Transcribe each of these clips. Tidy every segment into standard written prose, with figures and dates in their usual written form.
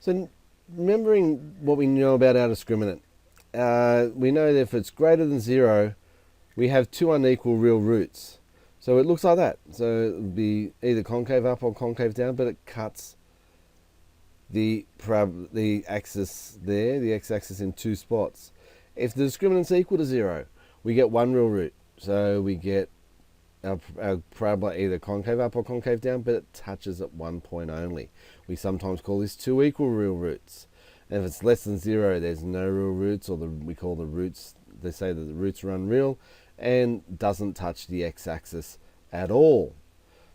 So remembering what we know about our discriminant, we know that if it's greater than 0, we have two unequal real roots. So it looks like that. So it would be either concave up or concave down, but it cuts the axis there, the x-axis, in two spots. If the discriminant's equal to 0, we get one real root. So we get our parabola either concave up or concave down, but it touches at one point only. We sometimes call this two equal real roots. And if it's less than 0, there's no real roots, or we call the roots, they say that the roots are unreal and doesn't touch the x-axis at all.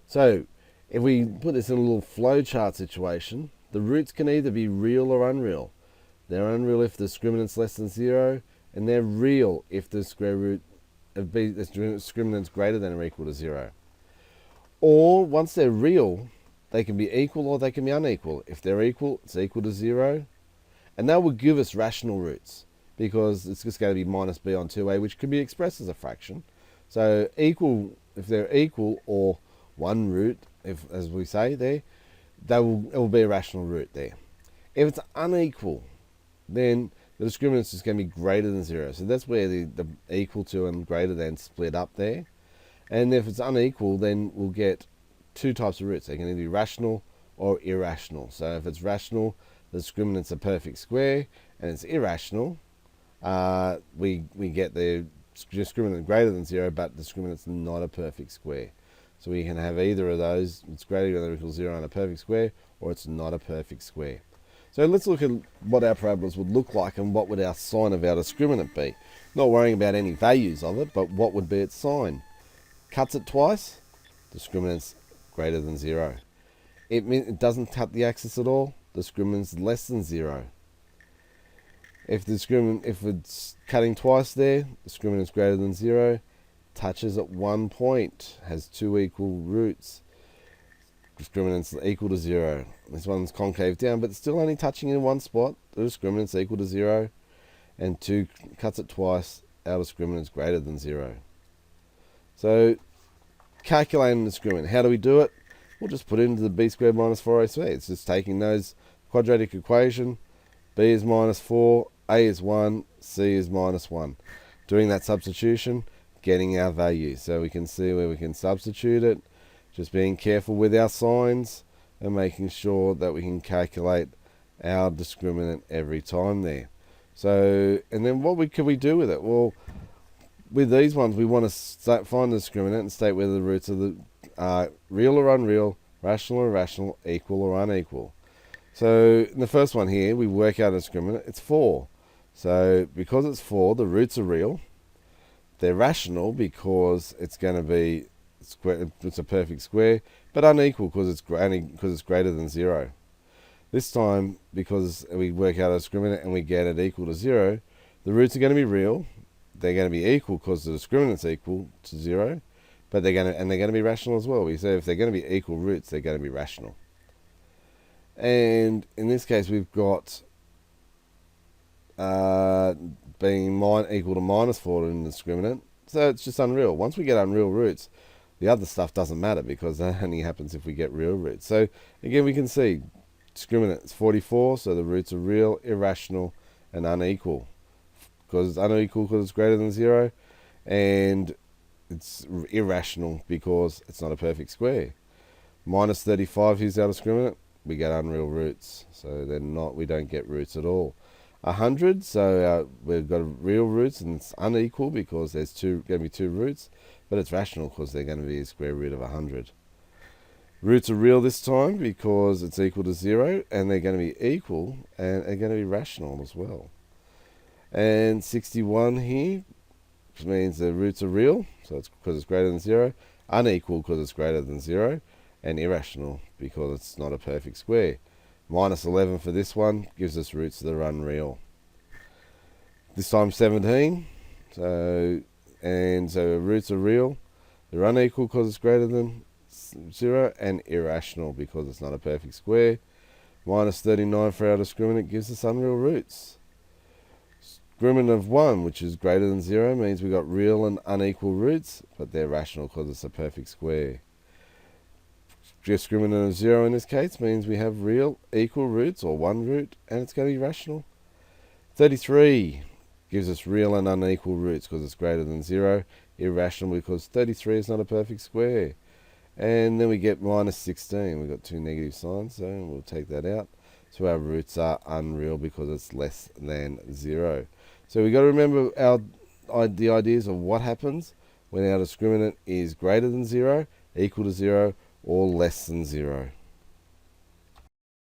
So if we put this in a little flowchart situation, the roots can either be real or unreal. They're unreal if the discriminant's less than 0, and they're real if the square root of the discriminant's greater than or equal to 0. Or once they're real, they can be equal or they can be unequal. If they're equal, it's equal to 0, and that would give us rational roots, because it's just going to be minus b on 2a, which can be expressed as a fraction. So equal, if they're equal, or one root, if, as we say there, it will be a rational root there. If it's unequal, then the discriminant is going to be greater than 0. So that's where the equal to and greater than split up there. And if it's unequal, then we'll get two types of roots. They can either be rational or irrational. So if it's rational, the discriminant's a perfect square, and it's irrational, we get the discriminant greater than 0, but the discriminant's not a perfect square. So we can have either of those. It's greater than or equal to 0 and a perfect square, or it's not a perfect square. So let's look at what our parabolas would look like and what would our sign of our discriminant be. Not worrying about any values of it, but what would be its sign. Cuts it twice, discriminant's greater than 0. It doesn't cut the axis at all, discriminant's less than 0. If it's cutting twice there, discriminant's greater than 0, touches at one point, has two equal roots, discriminant's equal to 0. This one's concave down, but it's still only touching in one spot. The discriminant's equal to 0, and 2 cuts it twice, our discriminant's greater than 0. So calculating the discriminant, how do we do it? We'll just put it into the b squared minus 4ac. It's just taking those quadratic equation. B is minus 4, a is 1, c is minus 1. Doing that substitution, getting our value. So we can see where we can substitute it. Just being careful with our signs and making sure that we can calculate our discriminant every time there. So, and then what can we do with it? Well, with these ones, we want to find the discriminant and state whether the roots are real or unreal, rational or irrational, equal or unequal. So in the first one here, we work out a discriminant. It's 4. So because it's 4, the roots are real. They're rational because it's going to be square, it's a perfect square, but unequal because it's greater than 0. This time, because we work out a discriminant and we get it equal to 0, the roots are going to be real. They're going to be equal because the discriminant's equal to 0, but they're going to be rational as well. We say if they're going to be equal roots, they're going to be rational. And in this case, we've got being equal to minus 4 in the discriminant, so it's just unreal. Once we get unreal roots, the other stuff doesn't matter because that only happens if we get real roots. So again, we can see discriminant is 44, so the roots are real, irrational, and unequal. Because it's unequal because it's greater than 0, and it's irrational because it's not a perfect square. Minus 35, here's our discriminant. We get unreal roots, so we don't get roots at all. 100, so we've got real roots, and it's unequal because there's going to be two roots, but it's rational because they're going to be a square root of 100. Roots are real this time because it's equal to 0, and they're going to be equal, and they're going to be rational as well. And 61 here, which means the roots are real, so it's because it's greater than 0, unequal because it's greater than 0, and irrational because it's not a perfect square. Minus 11 for this one gives us roots that are unreal. This time 17, so roots are real, they're unequal because it's greater than 0, and irrational because it's not a perfect square. Minus 39 for our discriminant gives us unreal roots. Discriminant of 1, which is greater than 0, means we've got real and unequal roots, but they're rational because it's a perfect square. discriminant of 0 in this case means we have real equal roots, or one root, and it's going to be rational. 33 gives us real and unequal roots because it's greater than 0. Irrational because 33 is not a perfect square. And then we get minus 16. We've got two negative signs, so we'll take that out. So our roots are unreal because it's less than 0. So we've got to remember the ideas of what happens when our discriminant is greater than 0, equal to 0, or less than 0.